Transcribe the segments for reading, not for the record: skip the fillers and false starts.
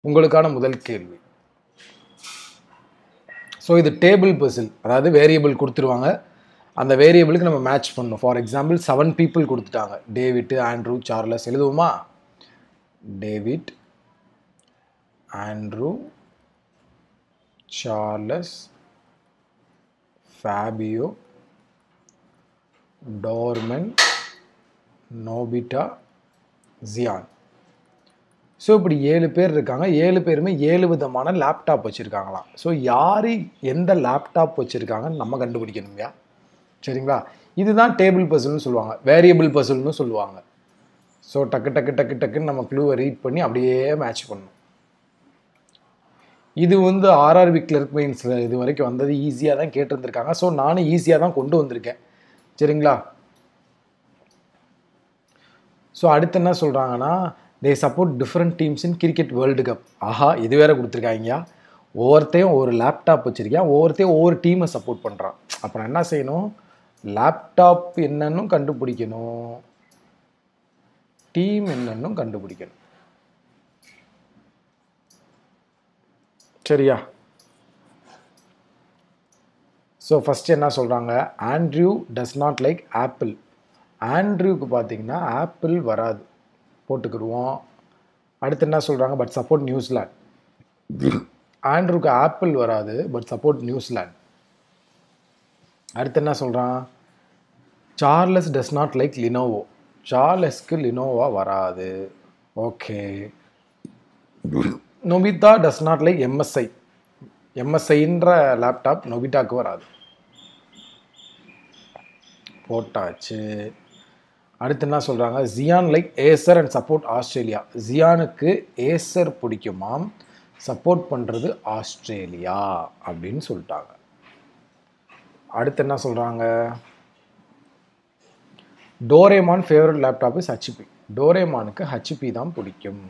உங்களுக்கான முதல் கேள்வி. ஸோ இது டேபிள் பசில், அதாவது வேரியபிள் கொடுத்துருவாங்க, அந்த வேரியபிளுக்கு நம்ம மேட்ச் பண்ணணும். ஃபார் எக்ஸாம்பிள் 7 பீப்புள் கொடுத்துட்டாங்க, டேவிட், ஆண்ட்ரூ, சார்லஸ். எழுதுவோமா? David, Andrew, Charles, Fabio, Doraemon, Nobita, Gian. So இப்படி 7 பேர் இருக்காங்க. 7 பேருமே 7 விதமான லேப்டாப் வச்சுருக்காங்களாம். ஸோ யார் எந்த லேப்டாப் வச்சுருக்காங்கன்னு நம்ம கண்டுபிடிக்கணும்யா. சரிங்களா? இதுதான் டேபிள் பசில்னு சொல்லுவாங்க, வேரியபிள் பசில்னு சொல்லுவாங்க. ஸோ டக்கு டக்கு டக்கு டக்குன்னு நம்ம க்ளூவை ரீட் பண்ணி அப்படியே மேட்ச் பண்ணணும். இது வந்து ஆர்ஆர்பி கிளர்க் மெயின்ஸில் இது வரைக்கும் வந்தது ஈஸியாக தான் கேட்டிருந்துருக்காங்க. ஸோ நானும் ஈஸியாக தான் கொண்டு வந்திருக்கேன். சரிங்களா? ஸோ அடுத்து என்ன சொல்கிறாங்கன்னா, they support different teams in cricket world cup. ஆஹா, இது வேற கொடுத்துருக்காங்க. ஒவ்வொருத்தையும் ஒரு லேப்டாப் வச்சுருக்கேன், ஒவ்வொருத்தையும் ஒவ்வொரு டீமை சப்போர்ட் பண்ணுறான். அப்புறம் என்ன செய்யணும்? லேப்டாப் என்னன்னு கண்டுபிடிக்கணும், டீம் என்னன்னு கண்டுபிடிக்கணும். சரியா? ஸோ ஃபஸ்ட்டு என்ன சொல்கிறாங்க, Andrew does not like Apple. ஆண்ட்ரூவுக்கு பார்த்தீங்கன்னா ஆப்பிள் வராது, போட்டுக்கிடுவோம். அடுத்து என்ன சொல்கிறாங்க, பட் சப்போர்ட் நியூசிலாந்து. ஆண்ட்ரூக்கு ஆப்பிள் வராது, பட் சப்போர்ட் நியூசிலாந்து. அடுத்து என்ன சொல்கிறான், Charles does not like Lenovo. சார்லஸ்க்கு லினோவா வராது. Okay. Nobita does not like MSI. எம்எஸ்ஐன்ற லேப்டாப் நொபிட்டாக்கு வராது, போட்டாச்சு. அடுத்து என்ன சொல்கிறாங்க, Gian like Acer and support Australia. ஜியானுக்கு ஏசர் பிடிக்குமாம், சப்போர்ட் பண்ணுறது ஆஸ்திரேலியா அப்படின்னு சொல்லிட்டாங்க. அடுத்து என்ன சொல்கிறாங்க, Doraemon favourite laptop is HP. டோரேமானுக்கு ஹெச்பி தான் பிடிக்கும்.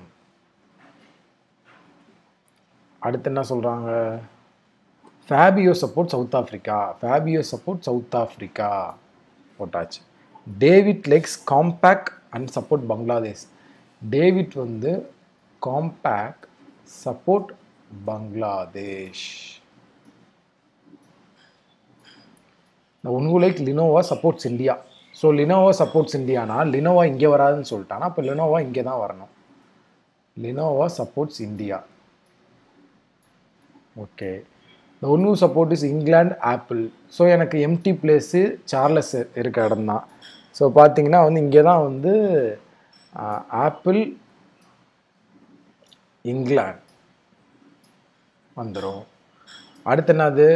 அடுத்து என்ன சொல்கிறாங்க, Fabio support South Africa. Fabio support South Africa, போட்டாச்சு. David likes compact and support Bangladesh. David வந்து காம்பேக்ட், சப்போர்ட் பங்களாதேஷ். ஒன்று like Lenovo supports India. So Lenovo supports இந்தியானா லினோவா இங்கே வராதுன்னு சொல்லிட்டானா, அப்போ லினோவா இங்கே தான் வரணும். Lenovo supports India. ஓகே. இந்த ஒன்று support is England Apple. So எனக்கு எம்டி பிளேஸு சார்லஸ் இருக்க இடம் தான். ஸோ பார்த்தீங்கன்னா வந்து இங்கே தான் வந்து ஆப்பிள் இங்கிலாந்து வந்துடும். அடுத்து என்னது,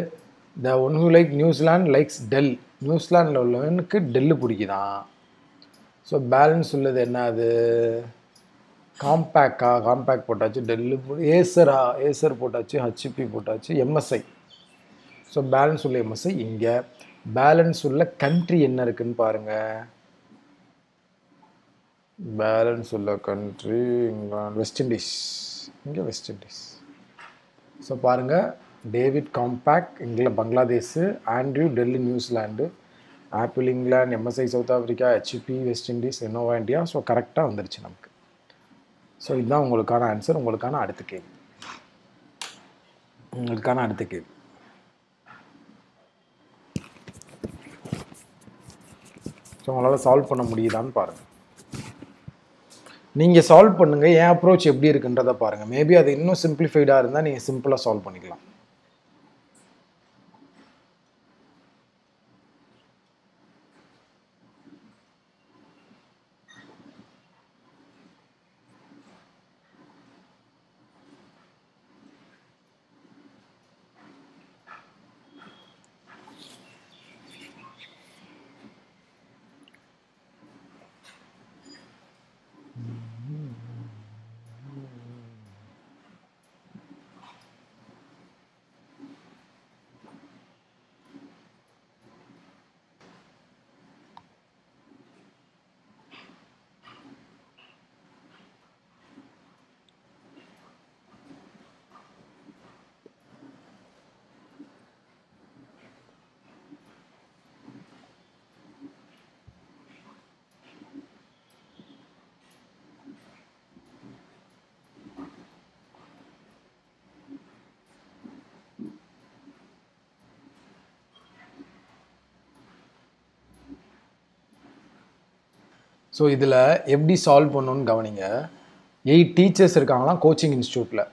the one who like New Zealand likes Dell. நியூசிலாண்டில் உள்ளவனுக்கு டெல்லு பிடிக்குதான். ஸோ பேலன்ஸ் உள்ளது என்னது, காம்பேக்டா, காம்பேக்ட் போட்டாச்சு. டெல்லு ஏசரா, ஏசர் போட்டாச்சு. ஹெச்பி போட்டாச்சு. எம்எஸ்ஐ. ஸோ பேலன்ஸ் உள்ள எம்எஸ்ஐ இங்கே. பேலன்ஸ் உள்ள கண்ட்ரி என்ன இருக்குன்னு பாருங்கள். பேலன்ஸ் உள்ள கண்ட்ரி இங்கிலாந்து, வெஸ்ட் இண்டீஸ். இங்கே வெஸ்ட் இண்டீஸ். ஸோ பாருங்கள், David Compaq England Bangladesh, Andrew Dell New Zealand, Apple England, MSI South Africa, HP West Indies, Lenovo India. So கரெக்டாக வந்துருச்சு நமக்கு. ஸோ இதுதான் உங்களுக்கான ஆன்சர். உங்களுக்கான அடுத்த கேள்வி. ஸோ உங்களால் சால்வ் பண்ண முடியுதான்னு பாருங்கள். நீங்கள் சால்வ் பண்ணுங்கள், என் அப்ரோச் எப்படி இருக்குன்றதை பாருங்கள். மேபி அது இன்னும் சிம்பிளிஃபைடாக இருந்தால் நீங்கள் சிம்பிளாக சால்வ் பண்ணிக்கலாம். ஸோ இதில் எப்படி சால்வ் பண்ணணும்னு கவனிங்க. 8 டீச்சர்ஸ் இருக்காங்களாம் கோச்சிங் இன்ஸ்டியூட்டில்.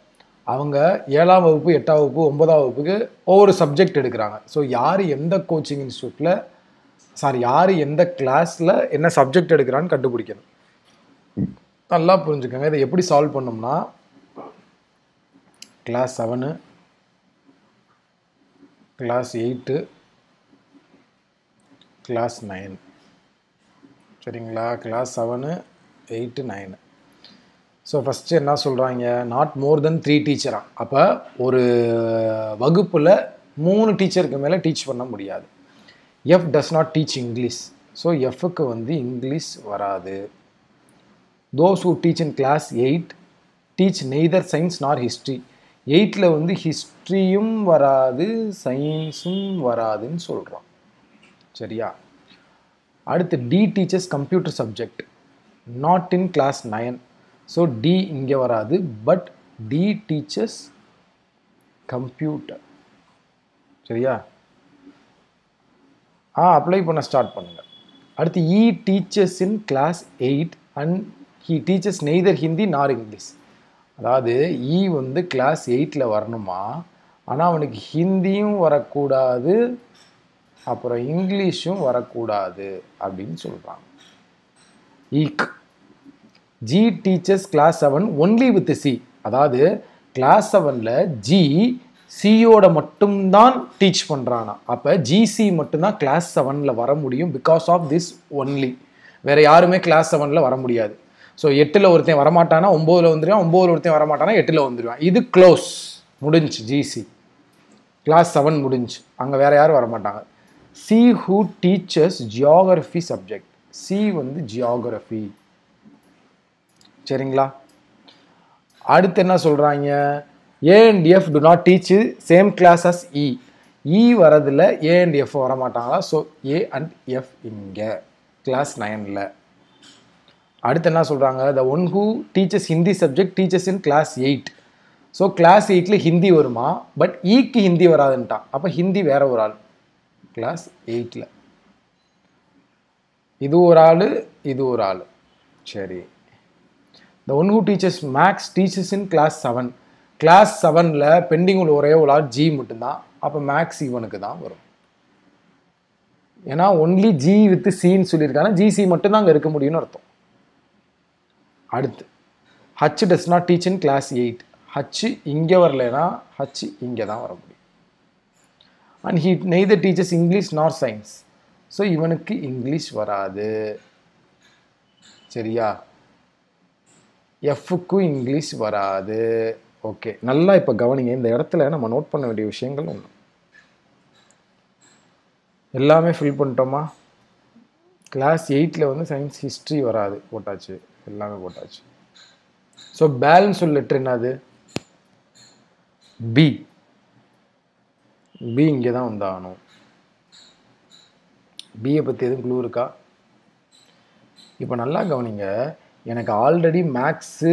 அவங்க 7ஆம் வகுப்பு 8ஆம் வகுப்பு 9ஆம் வகுப்புக்கு ஒவ்வொரு சப்ஜெக்ட் எடுக்கிறாங்க. ஸோ யார் எந்த கோச்சிங் இன்ஸ்டியூட்டில் யார் எந்த கிளாஸில் என்ன சப்ஜெக்ட் எடுக்கிறான்னு கண்டுபிடிக்கணும். நல்லா புரிஞ்சுக்கோங்க. இதை எப்படி சால்வ் பண்ணோம்னா கிளாஸ் 7, கிளாஸ் 8, கிளாஸ் 9. சரிங்களா? கிளாஸ் 7, 8, 9. ஸோ ஃபஸ்ட்டு என்ன சொல்கிறாங்க, நாட் மோர் தென் 3 டீச்சராக. அப்போ ஒரு வகுப்பில் 3 டீச்சருக்கு மேலே டீச் பண்ண முடியாது. F does not teach English. So எஃப்க்கு வந்து இங்கிலீஷ் வராது. Those who teach in class 8 teach neither science nor history. 8ல் வந்து ஹிஸ்ட்ரியும் வராது சயின்ஸும் வராதுன்னு சொல்கிறோம். சரியா? அடுத்து D teachers computer subject not in class 9. So D இங்கே வராது. But D teachers computer. சரியா? அப்ளை பண்ண ஸ்டார்ட் பண்ணுங்கள். அடுத்து E teachers in class 8 and he teachers neither Hindi nor English. அதாவது இ வந்து கிளாஸ் 8ல் வரணுமா, ஆனால் அவனுக்கு ஹிந்தியும் வரக்கூடாது அப்புறம் இங்கிலீஷும் வரக்கூடாது அப்படின்னு சொல்கிறாங்க. ஈக் G teachers class 7 only with C. அதாவது கிளாஸ் 7ல் ஜி சியோட மட்டும்தான் டீச் பண்ணுறானா. அப்போ ஜிசி மட்டும்தான் கிளாஸ் 7ல் வர முடியும். Because of this only. வேறு யாருமே கிளாஸ் 7ல் வர முடியாது. ஸோ 8ல் ஒருத்தன் வரமாட்டானா 9ல் வந்துடுவான், 9ல் ஒருத்தன் வரமாட்டானா 8ல் வந்துடுவான். இது க்ளோஸ், முடிஞ்சு. ஜிசி கிளாஸ் 7 முடிஞ்சு. அங்கே வேறு யாரும் வரமாட்டாங்க. C who teachers geography subject. C வந்து ஜியாகிரஃபி. சரிங்களா? அடுத்து என்ன சொல்கிறாங்க, A and F do not teach same class as E. E வரதில் ஏ அண்ட் எஃப் வரமாட்டாங்களா. ஸோ ஏ அண்ட் எஃப் இங்கே கிளாஸ் 9ல். அடுத்து என்ன சொல்கிறாங்க, the one who teachers Hindi subject teachers in class 8. So class 8ல் ஹிந்தி வருமா, பட் ஈக்கு ஹிந்தி வராதுன்ட்டான். அப்போ ஹிந்தி வேற ஒரு ஆள் கிளாஸ் 8ல். இது ஒரு ஆள், இது ஒரு ஆள். சரி. The one who teachers maths teachers in class 7. Class 7ல் பெண்டிங் உள்ள ஒரே ஒரு ஆள் ஜி மட்டும்தான். அப்போ மேக்ஸ் இவனுக்கு தான் வரும். ஏன்னா ஒன்லி ஜி வித் சின்னு சொல்லியிருக்காங்க. ஜிசி மட்டும்தான் அங்கே இருக்க முடியும்னு அர்த்தம். அடுத்து H does not teach in class 8. H இங்கே வரலைன்னா ஹச் இங்கே தான் வர முடியும். And he neither teaches English nor science. So இவனுக்கு இங்கிலீஷ் வராது. சரியா? எஃப்க்கும் இங்கிலீஷ் வராது. ஓகே, நல்லா இப்போ கவனிங்க. இந்த இடத்துல நம்ம நோட் பண்ண வேண்டிய விஷயங்கள் ஒன்று. எல்லாமே ஃபில் பண்ணிட்டோமா? கிளாஸ் 8ல் வந்து சயின்ஸ் ஹிஸ்ட்ரி வராது, போட்டாச்சு. எல்லாமே போட்டாச்சு. ஸோ பேலன்ஸ் உள்ள லெட்டர் என்னது? பி. பி இங்கே தான் வந்தாகணும். பியை பற்றி எதுவும் க்ளூ இருக்கா? இப்போ நல்லா கவனிங்க. எனக்கு already maths,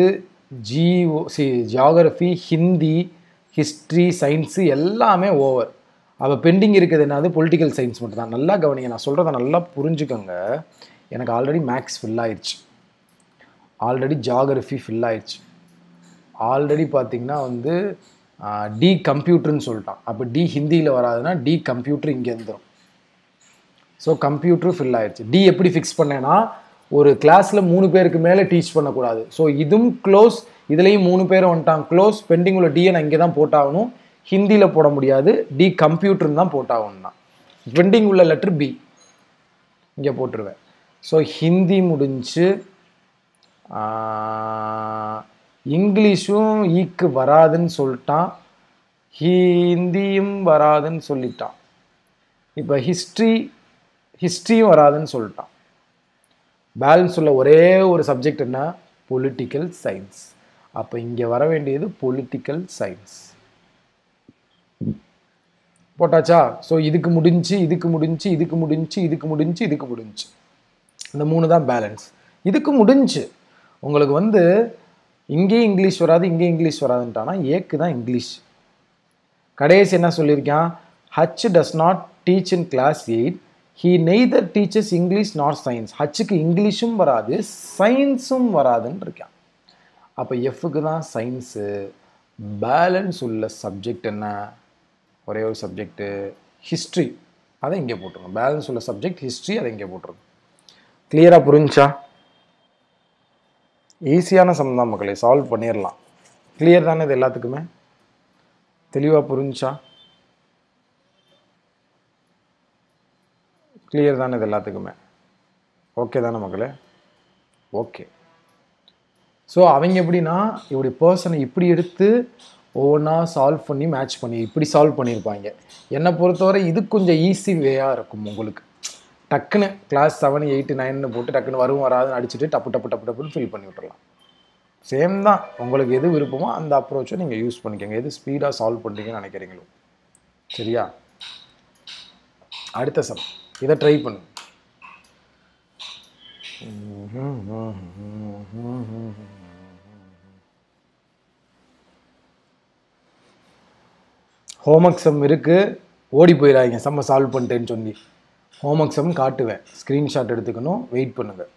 geography, Hindi, history, science எல்லாமே ஓவர். அப்போ பெண்டிங் இருக்குது என்னது? பொலிட்டிக்கல் சயின்ஸ் மட்டும் தான். நல்லா கவனிங்க, நான் சொல்கிறத நல்லா புரிஞ்சுக்கோங்க. எனக்கு ஆல்ரெடி மேக்ஸ் ஃபில் ஆயிடுச்சு, ஆல்ரெடி ஜியோகிரஃபி ஃபில் ஆயிடுச்சு, ஆல்ரெடி பார்த்திங்கன்னா வந்து டி கம்ப்யூட்டர்னு சொல்லிட்டான். அப்போ டி ஹிந்தியில் வராதுன்னா டி கம்ப்யூட்டர் இங்கே இருந்துடும். ஸோ கம்ப்யூட்டர் ஃபில் ஆயிடுச்சு. டி எப்படி ஃபிக்ஸ் பண்ணேன்னா, ஒரு கிளாஸில் 3 பேருக்கு மேலே டீச் பண்ணக்கூடாது. ஸோ இதுவும் க்ளோஸ், இதுலேயும் 3 பேர் வந்துட்டாங்க க்ளோஸ். பெண்டிங் உள்ள டியை நான் இங்கே தான் போட்டாகணும். ஹிந்தியில் போட முடியாது, டி கம்ப்யூட்டர்னு தான் போட்டாகணும்னா. பெண்டிங் உள்ள லெட்டர் பி இங்கே போட்டுருவேன். ஸோ ஹிந்தி முடிஞ்சு. இங்கிலீஷும் ஈக்கு வராதுன்னு சொல்லிட்டான், ஹிந்தியும் வராதுன்னு சொல்லிட்டான். இப்போ ஹிஸ்ட்ரியும் வராதுன்னு சொல்லிட்டான். பேலன்ஸ் உள்ள ஒரே ஒரு சப்ஜெக்ட் என்ன? Political science. அப்போ இங்கே வர வேண்டியது பொலிட்டிக்கல் சயின்ஸ். போட்டாச்சா? ஸோ இதுக்கு முடிஞ்சு, இதுக்கு முடிஞ்சு, இதுக்கு முடிஞ்சு, இதுக்கு முடிஞ்சு, இதுக்கு முடிஞ்சு. இந்த 3 தான் பேலன்ஸ். இதுக்கு முடிஞ்சு உங்களுக்கு வந்து இங்கேயும் இங்கிலீஷ் வராது, இங்கேயும் இங்கிலீஷ் வராதுன்ட்டானா ஏக்கு தான் இங்கிலீஷ். கடைசி என்ன சொல்லியிருக்கான்? H does not teach in class 8. he neither teaches English nor science. ஹச்சுக்கு இங்கிலீஷும் வராது சயின்ஸும் வராதுன்னு இருக்கான். அப்போ எஃப்க்கு தான் சயின்ஸு. பேலன்ஸ் உள்ள சப்ஜெக்ட் என்ன? ஒரே ஒரு சப்ஜெக்டு ஹிஸ்ட்ரி. அதை இங்கே போட்டுருங்க. பேலன்ஸ் உள்ள சப்ஜெக்ட் ஹிஸ்ட்ரி, அதை இங்கே போட்டுருங்க. கிளியராக புரிஞ்சா? ஈஸியான சம் தான் மக்களே, சால்வ் பண்ணிடலாம். கிளியர் தானே இது எல்லாத்துக்குமே? தெளிவாக புரிஞ்சா? கிளியர் தானே இது எல்லாத்துக்குமே? ஓகே தானே மக்களே? ஓகே. ஸோ அவங்க எப்படின்னா இப்படி பர்சனை இப்படி எடுத்து ஒவ்வொன்றா சால்வ் பண்ணி மேட்ச் பண்ணி இப்படி சால்வ் பண்ணியிருப்பாங்க. என்னை பொறுத்தவரை இது கொஞ்சம் ஈஸி வேயாக இருக்கும் உங்களுக்கு. டக்குன்னு கிளாஸ் 7, 8, 9 போட்டு டக்குன்னு வரும் வராதுன்னு அடிச்சுட்டு டப்பு டப்பு டப்பு டப்புன்னு ஃபில் பண்ணி விட்டுறலாம். சேம் தான். உங்களுக்கு எது விருப்பமோ அந்த அப்ரோச்சை நீங்கள் யூஸ் பண்ணிக்கோங்க, எது ஸ்பீடாக சால்வ் பண்ணுறீங்கன்னு நினைக்கிறீங்களோ. சரியா? அடுத்த சம் இதை ட்ரை பண்ணு. ஹோம்ஒர்க் சம் இருக்குது, ஓடி போயிடாதீங்க சம்மை சால்வ் பண்ணிட்டேன்னு சொல்லி. ஹோம்ஒர்க் சம் காட்டுவேன், ஸ்க்ரீன்ஷாட் எடுத்துக்கணும், வெயிட் பண்ணுங்கள்.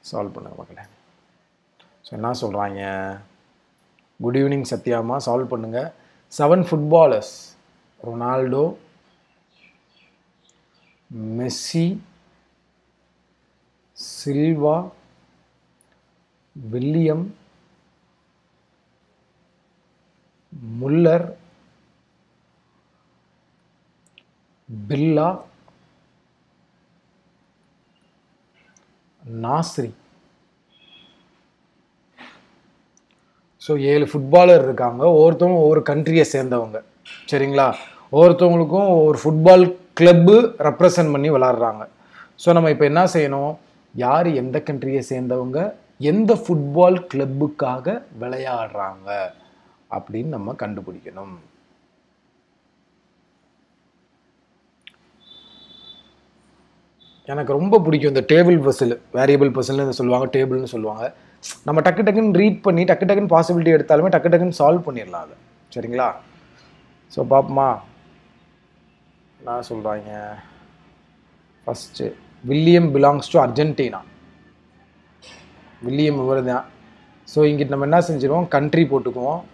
சால்வ் பண்ணுங்க மக்களே. ஸோ என்ன சொல்கிறாங்க? குட் ஈவினிங் சத்யாமா, சால்வ் பண்ணுங்கள். 7 footballers: Ronaldo, Messi, Silva, William, Muller, Villa, Nasri. So 7 footballer இருக்காங்க, ஒவ்வொருத்தவங்க ஒவ்வொரு கண்ட்ரியை சேர்ந்தவங்க. சரிங்களா? ஒவ்வொருத்தவங்களுக்கும் ஒவ்வொரு ஃபுட்பால் கிளப்பு ரெப்ரசன்ட் பண்ணி விளாட்றாங்க. ஸோ நம்ம இப்போ என்ன செய்யணும்? யார் எந்த கண்ட்ரியை சேர்ந்தவங்க, எந்த ஃபுட்பால் கிளப்புக்காக விளையாடுறாங்க அப்படின்னு நம்ம கண்டுபிடிக்கணும். எனக்கு ரொம்ப பிடிக்கும் இந்த டேபிள் பசில், வேரியபிள் பசில்னு சொல்லுவாங்க, டேபிள்னு சொல்லுவாங்க. நம்ம டக்கு டக்குன்னு ரீட் பண்ணி டக்கு டக்குன்னு பாசிபிலிட்டி எடுத்தாலுமே டக்கு டக்குன்னு சால்வ் பண்ணிடலாம் அதை. சரிங்களா? ஸோ பாப்போமா என்ன சொல்கிறாங்க. First William belongs to Argentina. William இவர் தான். ஸோ இங்கிட்ட நம்ம என்ன செஞ்சிருவோம்? கண்ட்ரி போட்டுக்குவோம்,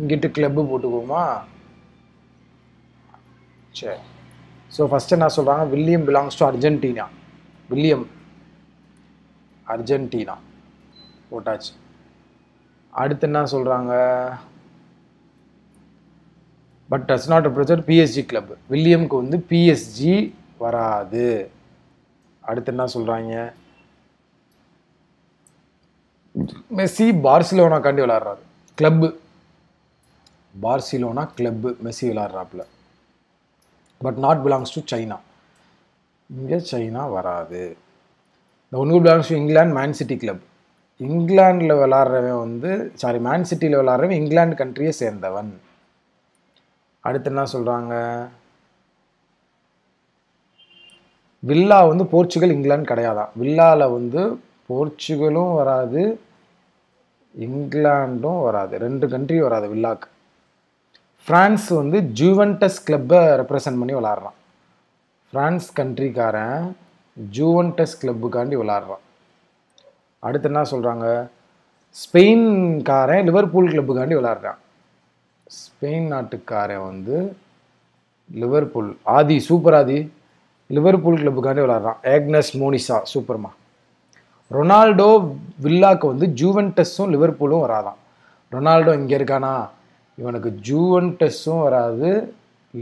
இங்கிட்டு கிளப்பு போட்டுக்குவோமா? சரி. ஸோ ஃபஸ்ட்டு என்ன சொல்கிறாங்க? William belongs to Argentina. William Argentina போட்டாச்சு. அடுத்து என்ன சொல்கிறாங்க? But does not represent PSG club. வில்லியம்க்கு வந்து பிஎஸ்ஜி வராது. அடுத்து என்ன சொல்கிறாங்க? மெஸ்ஸி பார்சிலோனாக்காண்டி விளாட்றாரு. கிளப்பு பார்சிலோனா கிளப்பு, மெஸ்ஸி விளாட்றாப்புல. But not belongs to China. இங்கே சைனா வராது. இந்த ஒன்று belongs to England, Man City club. இங்கிலாண்டில் விளாட்றவன் வந்து மேன் சிட்டியில் விளாட்றவன் இங்கிலாந்து கண்ட்ரியை சேர்ந்தவன். அடுத்து என்ன சொல்கிறாங்க? வில்லா வந்து போர்ச்சுகல், இங்கிலாந்து கிடையாதான். வில்லாவில் வந்து போர்ச்சுகலும் வராது, இங்கிலாண்டும் வராது, 2 கண்ட்ரி வராது வில்லாக்கு. ஃப்ரான்ஸ் வந்து ஜூவென்டஸ் கிளப்பை ரெப்ரசன்ட் பண்ணி விளாட்றான். France கண்ட்ரிக்காரன் Juventus கிளப்புக்காண்டி விளாட்றான். அடுத்து என்ன சொல்கிறாங்க? ஸ்பெயின்காரன் லிவர்பூல் கிளப்புக்காண்டி விளையாடுறான். ஸ்பெயின் நாட்டுக்காரன் வந்து லிவர்பூல் ஆதி சூப்பர் ஆதி லிவர்பூல் கிளப்புக்காண்டி விளையாடுறான். ஏக்னஸ் மோனிசா சூப்பர்மா. ரொனால்டோ வில்லாக்கு வந்து ஜூவென்டஸும் லிவர்பூலும் வராதான். ரொனால்டோ இங்கே இருக்கானா, இவனுக்கு ஜூவென்டஸும் வராது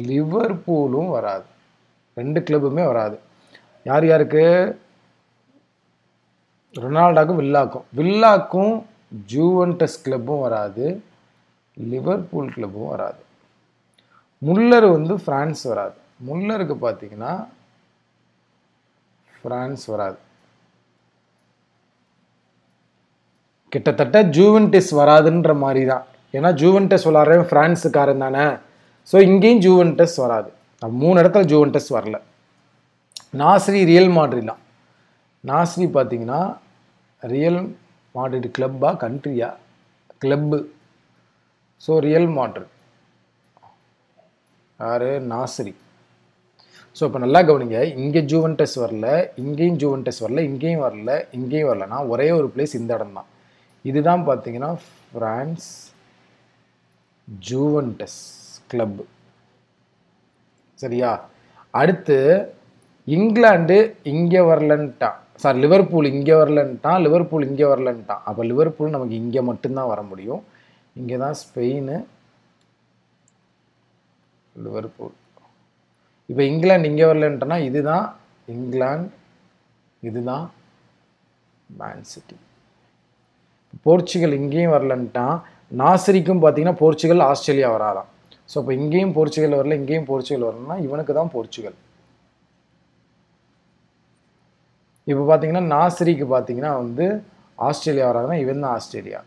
லிவர்பூலும் வராது, 2 கிளப்புமே வராது. யார் யாருக்கு? ரொனால்டோக்கும் வில்லாக்கும் ஜூவென்டஸ் கிளப்பும் வராது, லிவர்பூல் கிளப்பும் வராது. முல்லர் வந்து பிரான்ஸ் வராது. முல்லருக்கு பார்த்தீங்கன்னா பிரான்ஸ் வராது. கிட்டத்தட்ட ஜூவென்டஸ் வராதுன்ற மாதிரி தான். ஏன்னா ஜூவென்டஸ் விளாட்றவன் பிரான்ஸுக்காரன் தானே. ஸோ இங்கேயும் ஜூவென்டஸ் வராது. 3 இடத்துல ஜூவென்டஸ் வரல. நாஸ்ரி ரியல் மாட்ரிட் தான். நாஸ்ரி பார்த்தீங்கன்னா ரியல் மாட்ரிட் கிளப்பா கண்ட்ரியா? கிளப்பு. ஸோ ரியல் மாட்ரிட் யார்? நாஸ்ரி. ஸோ இப்போ நல்லா கவனிங்க, இங்கே ஜூவென்டஸ் வரல, இங்கேயும் ஜூவென்டஸ் வரல, இங்கேயும் வரல, இங்கேயும் வரலனா ஒரே ஒரு பிளேஸ் இந்த இடம் தான். இதுதான் பார்த்தீங்கன்னா பிரான்ஸ் ஜூவென்டஸ் கிளப். சரியா? அடுத்து இங்கிலாந்து இங்கே வரலன்ட்டான், சாரி லிவர்பூல் இங்கே வரலன்ட்டான், லிவர்பூல் இங்கே வரலன்ட்டான். அப்போ லிவர்பூல் நமக்கு இங்கே மட்டும்தான் வர முடியும். இங்கே தான் ஸ்பெயின், லிவர்பூல். இப்போ இங்கிலாந்து இங்கே வரலன்ட்டனா இதுதான் இங்கிலாந்து, இதுதான் மேன் சிட்டி. போர்ச்சுகல் இங்கேயும் வரலன்ட்டான். நாசரிக்கும் பார்த்தீங்கன்னா போர்ச்சுகல் ஆஸ்திரேலியா வராதான். ஸோ இப்போ இங்கேயும் போர்ச்சுகல் வரல, இங்கேயும் போர்ச்சுகல் வரலன்னா இவனுக்கு தான் போர்ச்சுகல். இப்போ பார்த்தீங்கன்னா நாசரிக்கு பார்த்தீங்கன்னா வந்து ஆஸ்திரேலியா வராதுன்னா இவன் தான் ஆஸ்திரேலியா.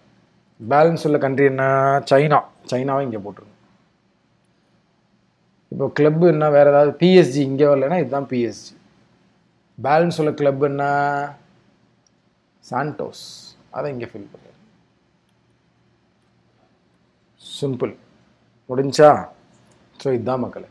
பேலன்ஸ் உள்ள கண்ட்ரி என்ன? சைனா. சைனாவை இங்கே போட்டுருங்க. இப்போ கிளப்பு என்ன வேறு ஏதாவது? பிஎஸ்ஜி இங்கே வரலன்னா இதுதான் பிஎஸ்ஜி. பேலன்ஸ் உள்ள கிளப் என்ன? சாண்டோஸ். அதை இங்கே ஃபில் பண்ணு. சிம்பிள். முடிஞ்சா? ஸோ இதுதான் மக்களே.